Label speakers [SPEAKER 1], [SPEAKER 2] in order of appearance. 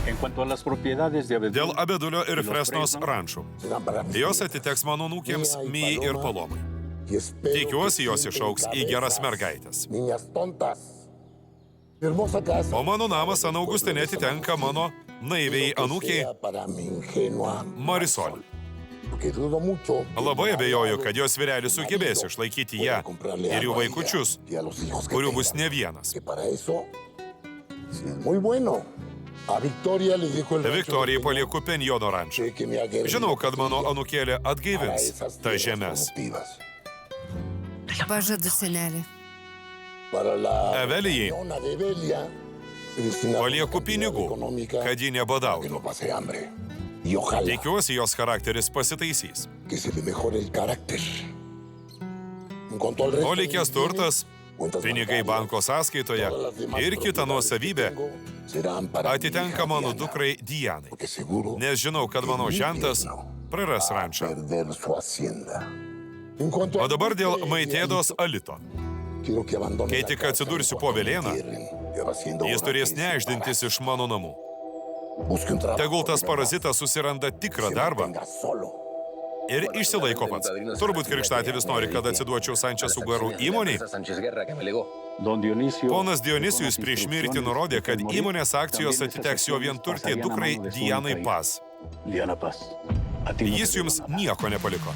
[SPEAKER 1] Dėl Abedulio ir Fresnos rančų. Jos atiteks mano anūkėms Mijai ir Palomai. Tikiuosi, jos išaugs į geras mergaitės. O mano namas San Augustine atitenka mano naiviai anūkiai Marisol. Labai abejoju, kad jos vyrelis sugebės išlaikyti ją ir jų vaikučius, kurių bus ne vienas. Viktorijai palieku Penjono rančą. Žinau, kad mano anūkėlė atgaivins tas žemes.
[SPEAKER 2] Pažadu, senelį.
[SPEAKER 1] Evelijai palieku pinigų, kad ji nebadautų. Tikiuosi, jos charakteris pasitaisys. O likęs turtas, pinigai banko sąskaitoje ir kita nuosavybė atitenka mano dukrai Dianai, nes žinau, kad mano žentas praras rančą. O dabar dėl Maitėdos Alito. Kai tik atsidursiu po Velėną, jis turės neaiždintis iš mano namų. Tegul tas parazitas susiranda tikrą darbą ir išsilaiko pats. Turbūt krikštatėvis nori, kad atsiduočiau Sančesų Guerų įmoniai. Ponas Dionisijus prieš mirtį nurodė, kad įmonės akcijos atiteks jo vienturtė dukrai Dianai Paz. Jis jums nieko nepaliko.